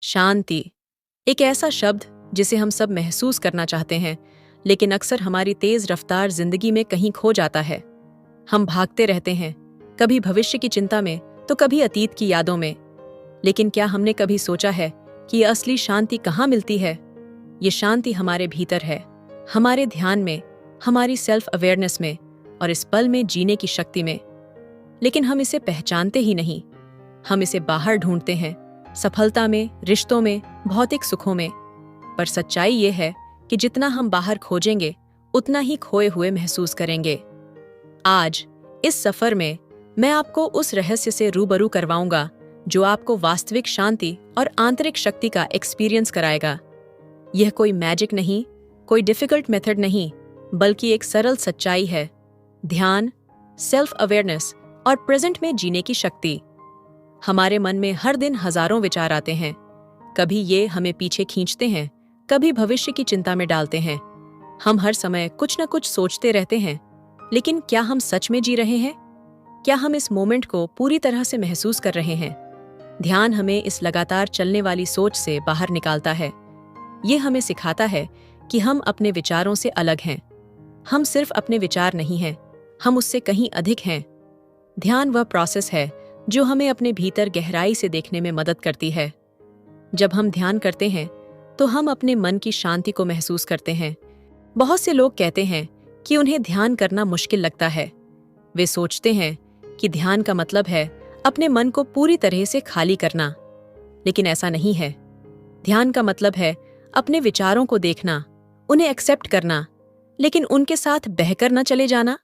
शांति एक ऐसा शब्द जिसे हम सब महसूस करना चाहते हैं, लेकिन अक्सर हमारी तेज रफ्तार जिंदगी में कहीं खो जाता है। हम भागते रहते हैं, कभी भविष्य की चिंता में तो कभी अतीत की यादों में। लेकिन क्या हमने कभी सोचा है कि ये असली शांति कहाँ मिलती है? ये शांति हमारे भीतर है, हमारे ध्यान में, हमारी सेल्फ अवेयरनेस में और इस पल में जीने की शक्ति में। लेकिन हम इसे पहचानते ही नहीं। हम इसे बाहर ढूंढते हैं, सफलता में, रिश्तों में, भौतिक सुखों में। पर सच्चाई ये है कि जितना हम बाहर खोजेंगे उतना ही खोए हुए महसूस करेंगे। आज इस सफर में मैं आपको उस रहस्य से रूबरू करवाऊंगा जो आपको वास्तविक शांति और आंतरिक शक्ति का एक्सपीरियंस कराएगा। यह कोई मैजिक नहीं, कोई डिफिकल्ट मेथड नहीं, बल्कि एक सरल सच्चाई है। ध्यान, सेल्फ अवेयरनेस और प्रेजेंट में जीने की शक्ति। हमारे मन में हर दिन हजारों विचार आते हैं। कभी ये हमें पीछे खींचते हैं, कभी भविष्य की चिंता में डालते हैं। हम हर समय कुछ न कुछ सोचते रहते हैं, लेकिन क्या हम सच में जी रहे हैं? क्या हम इस मोमेंट को पूरी तरह से महसूस कर रहे हैं? ध्यान हमें इस लगातार चलने वाली सोच से बाहर निकालता है। ये हमें सिखाता है कि हम अपने विचारों से अलग हैं। हम सिर्फ अपने विचार नहीं हैं, हम उससे कहीं अधिक हैं। ध्यान वह प्रोसेस है जो हमें अपने भीतर गहराई से देखने में मदद करती है। जब हम ध्यान करते हैं तो हम अपने मन की शांति को महसूस करते हैं। बहुत से लोग कहते हैं कि उन्हें ध्यान करना मुश्किल लगता है। वे सोचते हैं कि ध्यान का मतलब है अपने मन को पूरी तरह से खाली करना, लेकिन ऐसा नहीं है। ध्यान का मतलब है अपने विचारों को देखना, उन्हें एक्सेप्ट करना, लेकिन उनके साथ बहकर न चले जाना।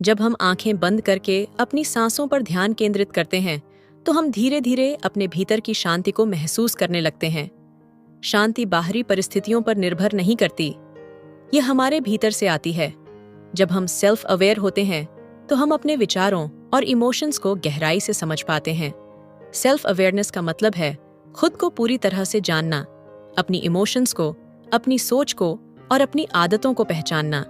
जब हम आंखें बंद करके अपनी सांसों पर ध्यान केंद्रित करते हैं तो हम धीरे धीरे अपने भीतर की शांति को महसूस करने लगते हैं। शांति बाहरी परिस्थितियों पर निर्भर नहीं करती, ये हमारे भीतर से आती है। जब हम सेल्फ अवेयर होते हैं तो हम अपने विचारों और इमोशंस को गहराई से समझ पाते हैं। सेल्फ अवेयरनेस का मतलब है खुद को पूरी तरह से जानना, अपनी इमोशंस को, अपनी सोच को और अपनी आदतों को पहचानना।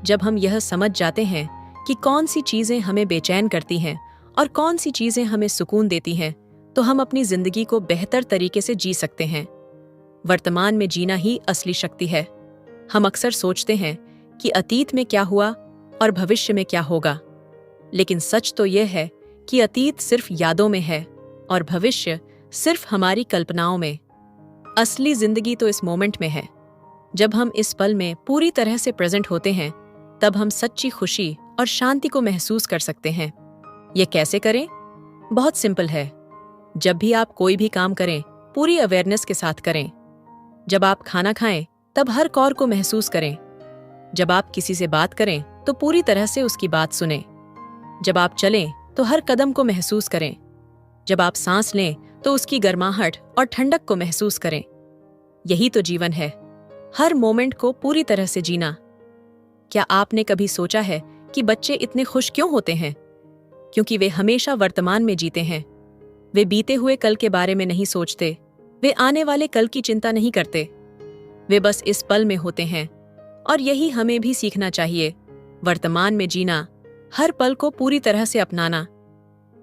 जब हम यह समझ जाते हैं कि कौन सी चीजें हमें बेचैन करती हैं और कौन सी चीजें हमें सुकून देती हैं, तो हम अपनी जिंदगी को बेहतर तरीके से जी सकते हैं। वर्तमान में जीना ही असली शक्ति है। हम अक्सर सोचते हैं कि अतीत में क्या हुआ और भविष्य में क्या होगा, लेकिन सच तो यह है कि अतीत सिर्फ यादों में है और भविष्य सिर्फ हमारी कल्पनाओं में। असली जिंदगी तो इस मोमेंट में है। जब हम इस पल में पूरी तरह से प्रेजेंट होते हैं, तब हम सच्ची खुशी और शांति को महसूस कर सकते हैं। ये कैसे करें? बहुत सिंपल है। जब भी आप कोई भी काम करें, पूरी अवेयरनेस के साथ करें। जब आप खाना खाएं, तब हर कौर को महसूस करें। जब आप किसी से बात करें, तो पूरी तरह से उसकी बात सुनें। जब आप चलें, तो हर कदम को महसूस करें। जब आप सांस लें, तो उसकी गर्माहट और ठंडक को महसूस करें। यही तो जीवन है, हर मोमेंट को पूरी तरह से जीना। क्या आपने कभी सोचा है कि बच्चे इतने खुश क्यों होते हैं? क्योंकि वे हमेशा वर्तमान में जीते हैं। वे बीते हुए कल के बारे में नहीं सोचते, वे आने वाले कल की चिंता नहीं करते। वे बस इस पल में होते हैं। और यही हमें भी सीखना चाहिए, वर्तमान में जीना, हर पल को पूरी तरह से अपनाना।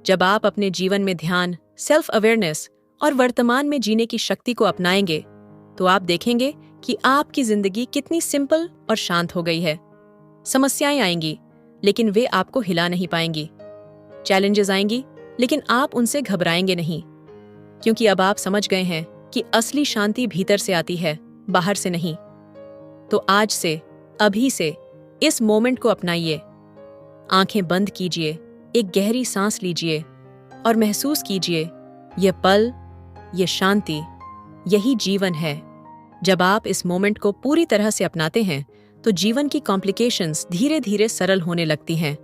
जब आप अपने जीवन में ध्यान, सेल्फ अवेयरनेस और वर्तमान में जीने की शक्ति को अपनाएंगे, तो आप देखेंगे कि आपकी जिंदगी कितनी सिंपल और शांत हो गई है। समस्याएं आएंगी, लेकिन वे आपको हिला नहीं पाएंगी। चैलेंजेस आएंगी, लेकिन आप उनसे घबराएंगे नहीं, क्योंकि अब आप समझ गए हैं कि असली शांति भीतर से आती है, बाहर से नहीं। तो आज से, अभी से इस मोमेंट को अपनाइए। आंखें बंद कीजिए, एक गहरी सांस लीजिए और महसूस कीजिए, यह पल, यह शांति, यही जीवन है। जब आप इस मोमेंट को पूरी तरह से अपनाते हैं, तो जीवन की कॉम्प्लिकेशंस धीरे धीरे सरल होने लगती हैं।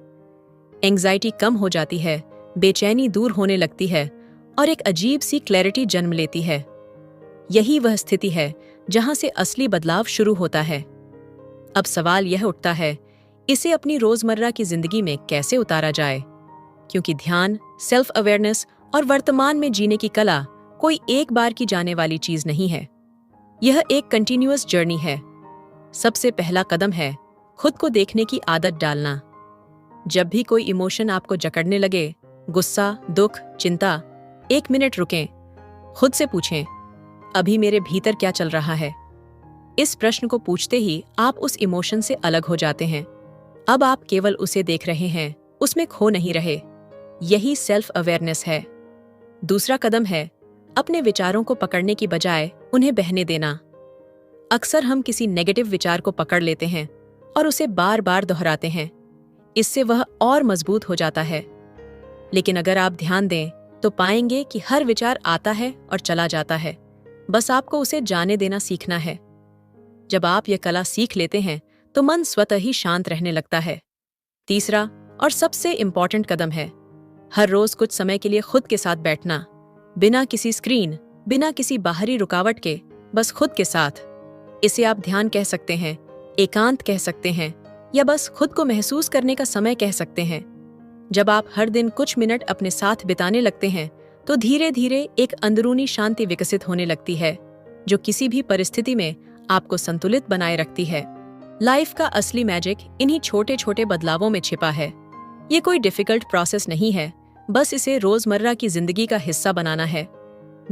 एंग्जाइटी कम हो जाती है, बेचैनी दूर होने लगती है और एक अजीब सी क्लैरिटी जन्म लेती है। यही वह स्थिति है जहां से असली बदलाव शुरू होता है। अब सवाल यह उठता है, इसे अपनी रोजमर्रा की जिंदगी में कैसे उतारा जाए? क्योंकि ध्यान, सेल्फ अवेयरनेस और वर्तमान में जीने की कला कोई एक बार की जाने वाली चीज नहीं है। यह एक कंटिन्यूअस जर्नी है। सबसे पहला कदम है खुद को देखने की आदत डालना। जब भी कोई इमोशन आपको जकड़ने लगे, गुस्सा, दुख, चिंता, 1 मिनट रुकें। खुद से पूछें, अभी मेरे भीतर क्या चल रहा है? इस प्रश्न को पूछते ही आप उस इमोशन से अलग हो जाते हैं। अब आप केवल उसे देख रहे हैं, उसमें खो नहीं रहे। यही सेल्फ अवेयरनेस है। दूसरा कदम है अपने विचारों को पकड़ने की बजाय उन्हें बहने देना। अक्सर हम किसी नेगेटिव विचार को पकड़ लेते हैं और उसे बार बार दोहराते हैं। इससे वह और मजबूत हो जाता है। लेकिन अगर आप ध्यान दें तो पाएंगे कि हर विचार आता है और चला जाता है। बस आपको उसे जाने देना सीखना है। जब आप यह कला सीख लेते हैं तो मन स्वतः ही शांत रहने लगता है। तीसरा और सबसे इंपॉर्टेंट कदम है हर रोज कुछ समय के लिए खुद के साथ बैठना, बिना किसी स्क्रीन, बिना किसी बाहरी रुकावट के, बस खुद के साथ। इसे आप ध्यान कह सकते हैं, एकांत कह सकते हैं, या बस खुद को महसूस करने का समय कह सकते हैं। जब आप हर दिन कुछ मिनट अपने साथ बिताने लगते हैं तो धीरे धीरे एक अंदरूनी शांति विकसित होने लगती है, जो किसी भी परिस्थिति में आपको संतुलित बनाए रखती है। लाइफ का असली मैजिक इन्हीं छोटे छोटे बदलावों में छिपा है। ये कोई डिफिकल्ट प्रोसेस नहीं है, बस इसे रोजमर्रा की जिंदगी का हिस्सा बनाना है।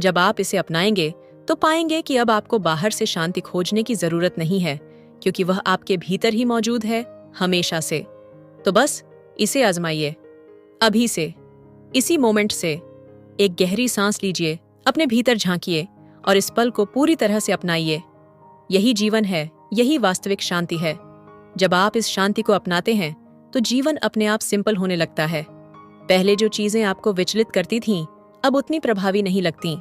जब आप इसे अपनाएंगे तो पाएंगे कि अब आपको बाहर से शांति खोजने की जरूरत नहीं है, क्योंकि वह आपके भीतर ही मौजूद है, हमेशा से। तो बस इसे आजमाइए। अभी से, इसी मोमेंट से एक गहरी सांस लीजिए, अपने भीतर झांकिए और इस पल को पूरी तरह से अपनाइए। यही जीवन है, यही वास्तविक शांति है। जब आप इस शांति को अपनाते हैं तो जीवन अपने आप सिंपल होने लगता है। पहले जो चीजें आपको विचलित करती थीं, अब उतनी प्रभावी नहीं लगती।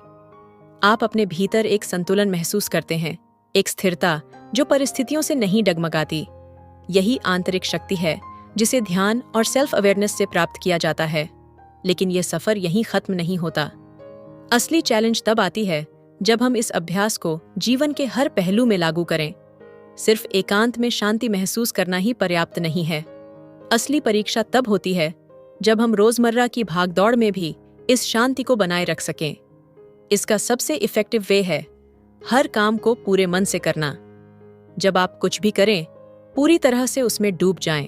आप अपने भीतर एक संतुलन महसूस करते हैं, एक स्थिरता जो परिस्थितियों से नहीं डगमगाती। यही आंतरिक शक्ति है जिसे ध्यान और सेल्फ अवेयरनेस से प्राप्त किया जाता है। लेकिन यह सफर यहीं खत्म नहीं होता। असली चैलेंज तब आती है जब हम इस अभ्यास को जीवन के हर पहलू में लागू करें। सिर्फ एकांत में शांति महसूस करना ही पर्याप्त नहीं है। असली परीक्षा तब होती है जब हम रोजमर्रा की भागदौड़ में भी इस शांति को बनाए रख सकें। इसका सबसे इफेक्टिव वे है हर काम को पूरे मन से करना। जब आप कुछ भी करें, पूरी तरह से उसमें डूब जाएं।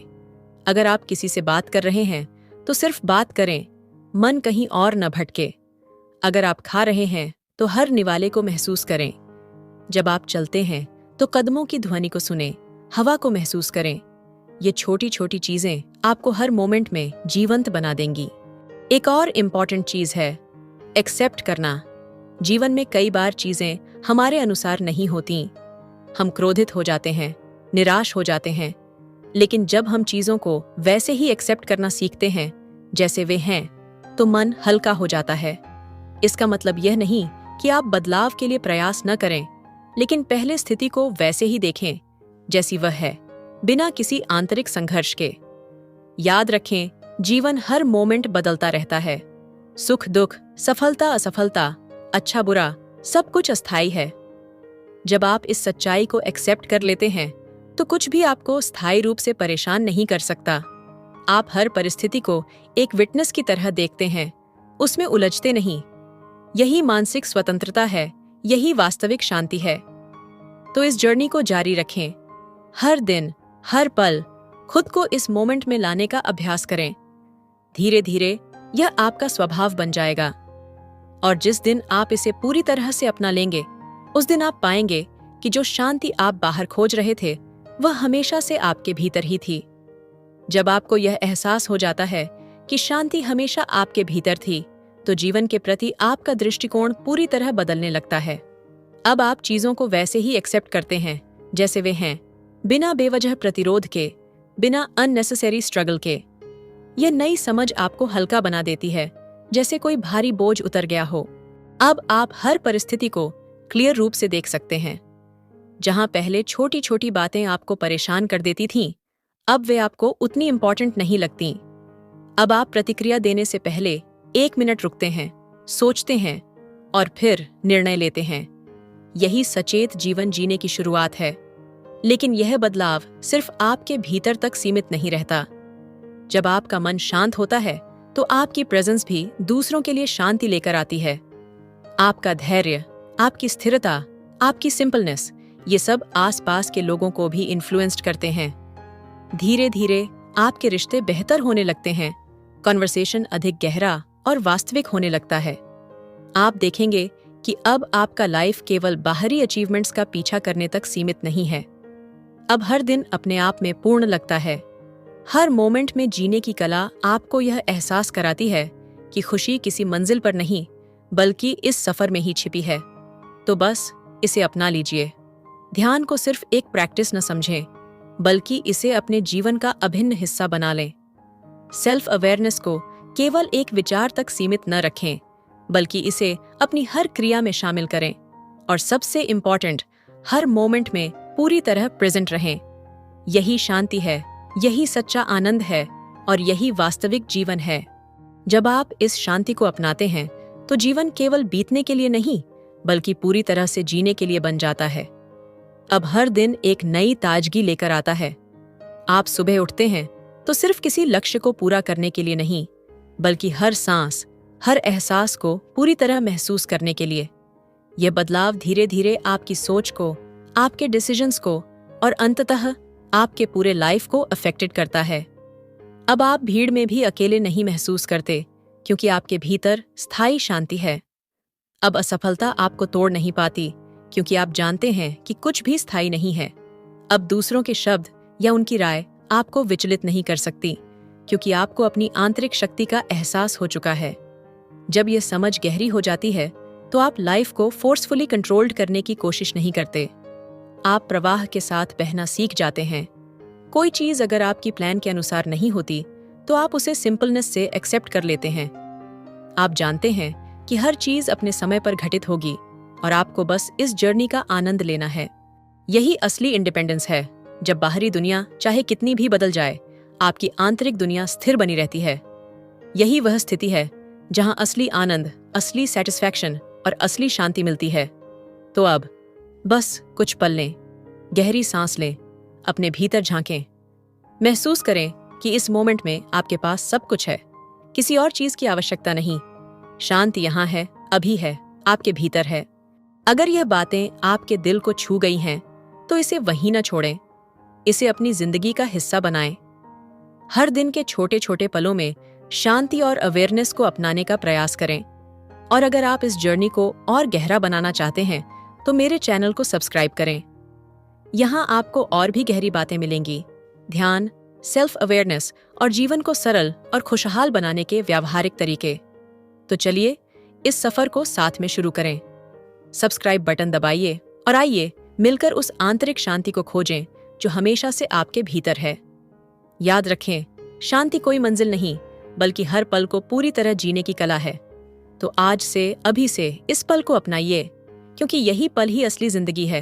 अगर आप किसी से बात कर रहे हैं तो सिर्फ बात करें, मन कहीं और न भटके। अगर आप खा रहे हैं तो हर निवाले को महसूस करें। जब आप चलते हैं तो कदमों की ध्वनि को सुनें, हवा को महसूस करें। ये छोटी छोटी चीजें आपको हर मोमेंट में जीवंत बना देंगी। एक और इम्पॉर्टेंट चीज है एक्सेप्ट करना। जीवन में कई बार चीजें हमारे अनुसार नहीं होती। हम क्रोधित हो जाते हैं, निराश हो जाते हैं। लेकिन जब हम चीजों को वैसे ही एक्सेप्ट करना सीखते हैं जैसे वे हैं, तो मन हल्का हो जाता है। इसका मतलब यह नहीं कि आप बदलाव के लिए प्रयास न करें, लेकिन पहले स्थिति को वैसे ही देखें जैसी वह है, बिना किसी आंतरिक संघर्ष के। याद रखें, जीवन हर मोमेंट बदलता रहता है। सुख दुख, सफलता असफलता, अच्छा बुरा, सब कुछ अस्थायी है। जब आप इस सच्चाई को एक्सेप्ट कर लेते हैं तो कुछ भी आपको स्थायी रूप से परेशान नहीं कर सकता। आप हर परिस्थिति को एक विटनेस की तरह देखते हैं, उसमें उलझते नहीं। यही मानसिक स्वतंत्रता है, यही वास्तविक शांति है। तो इस जर्नी को जारी रखें। हर दिन, हर पल खुद को इस मोमेंट में लाने का अभ्यास करें। धीरे धीरे यह आपका स्वभाव बन जाएगा। और जिस दिन आप इसे पूरी तरह से अपना लेंगे, उस दिन आप पाएंगे कि जो शांति आप बाहर खोज रहे थे, वह हमेशा से आपके भीतर ही थी। जब आपको यह एहसास हो जाता है कि शांति हमेशा आपके भीतर थी, तो जीवन के प्रति आपका दृष्टिकोण पूरी तरह बदलने लगता है। अब आप चीजों को वैसे ही एक्सेप्ट करते हैं जैसे वे हैं, बिना बेवजह प्रतिरोध के, बिना अननेसेसरी स्ट्रगल के। यह नई समझ आपको हल्का बना देती है, जैसे कोई भारी बोझ उतर गया हो। अब आप हर परिस्थिति को क्लियर रूप से देख सकते हैं। जहां पहले छोटी छोटी बातें आपको परेशान कर देती थीं, अब वे आपको उतनी इंपॉर्टेंट नहीं लगती। अब आप प्रतिक्रिया देने से पहले 1 मिनट रुकते हैं, सोचते हैं और फिर निर्णय लेते हैं। यही सचेत जीवन जीने की शुरुआत है। लेकिन यह बदलाव सिर्फ आपके भीतर तक सीमित नहीं रहता। जब आपका मन शांत होता है तो आपकी प्रेजेंस भी दूसरों के लिए शांति लेकर आती है। आपका धैर्य, आपकी स्थिरता, आपकी सिंपलनेस, ये सब आसपास के लोगों को भी इन्फ्लुएंस्ड करते हैं। धीरे धीरे आपके रिश्ते बेहतर होने लगते हैं, कन्वर्सेशन अधिक गहरा और वास्तविक होने लगता है। आप देखेंगे कि अब आपका लाइफ केवल बाहरी अचीवमेंट्स का पीछा करने तक सीमित नहीं है। अब हर दिन अपने आप में पूर्ण लगता है। हर मोमेंट में जीने की कला आपको यह एहसास कराती है कि खुशी किसी मंजिल पर नहीं बल्कि इस सफर में ही छिपी है। तो बस इसे अपना लीजिए। ध्यान को सिर्फ एक प्रैक्टिस न समझें, बल्कि इसे अपने जीवन का अभिन्न हिस्सा बना लें। सेल्फ अवेयरनेस को केवल एक विचार तक सीमित न रखें, बल्कि इसे अपनी हर क्रिया में शामिल करें। और सबसे इम्पॉर्टेंट, हर मोमेंट में पूरी तरह प्रेजेंट रहें। यही शांति है, यही सच्चा आनंद है और यही वास्तविक जीवन है। जब आप इस शांति को अपनाते हैं तो जीवन केवल बीतने के लिए नहीं बल्कि पूरी तरह से जीने के लिए बन जाता है। अब हर दिन एक नई ताजगी लेकर आता है। आप सुबह उठते हैं तो सिर्फ किसी लक्ष्य को पूरा करने के लिए नहीं, बल्कि हर सांस, हर एहसास को पूरी तरह महसूस करने के लिए। यह बदलाव धीरे धीरे आपकी सोच को, आपके डिसीजंस को और अंततः आपके पूरे लाइफ को अफेक्टेड करता है। अब आप भीड़ में भी अकेले नहीं महसूस करते, क्योंकि आपके भीतर स्थायी शांति है। अब असफलता आपको तोड़ नहीं पाती, क्योंकि आप जानते हैं कि कुछ भी स्थायी नहीं है। अब दूसरों के शब्द या उनकी राय आपको विचलित नहीं कर सकती, क्योंकि आपको अपनी आंतरिक शक्ति का एहसास हो चुका है। जब यह समझ गहरी हो जाती है तो आप लाइफ को फोर्सफुली कंट्रोल्ड करने की कोशिश नहीं करते। आप प्रवाह के साथ बहना सीख जाते हैं। कोई चीज अगर आपकी प्लान के अनुसार नहीं होती तो आप उसे सिंपलनेस से एक्सेप्ट कर लेते हैं। आप जानते हैं कि हर चीज अपने समय पर घटित होगी और आपको बस इस जर्नी का आनंद लेना है। यही असली इंडिपेंडेंस है, जब बाहरी दुनिया चाहे कितनी भी बदल जाए, आपकी आंतरिक दुनिया स्थिर बनी रहती है। यही वह स्थिति है जहां असली आनंद, असली सेटिस्फैक्शन और असली शांति मिलती है। तो अब बस कुछ पल लें, गहरी सांस लें, अपने भीतर झांकें। महसूस करें कि इस मोमेंट में आपके पास सब कुछ है, किसी और चीज की आवश्यकता नहीं। शांति यहाँ है, अभी है, आपके भीतर है। अगर यह बातें आपके दिल को छू गई हैं तो इसे वहीं न छोड़ें, इसे अपनी जिंदगी का हिस्सा बनाएं। हर दिन के छोटे छोटे पलों में शांति और अवेयरनेस को अपनाने का प्रयास करें। और अगर आप इस जर्नी को और गहरा बनाना चाहते हैं तो मेरे चैनल को सब्सक्राइब करें। यहाँ आपको और भी गहरी बातें मिलेंगी, ध्यान, सेल्फ अवेयरनेस और जीवन को सरल और खुशहाल बनाने के व्यावहारिक तरीके। तो चलिए इस सफर को साथ में शुरू करें। सब्सक्राइब बटन दबाइए और आइए मिलकर उस आंतरिक शांति को खोजें जो हमेशा से आपके भीतर है। याद रखें, शांति कोई मंजिल नहीं बल्कि हर पल को पूरी तरह जीने की कला है। तो आज से, अभी से इस पल को अपनाइए, क्योंकि यही पल ही असली जिंदगी है।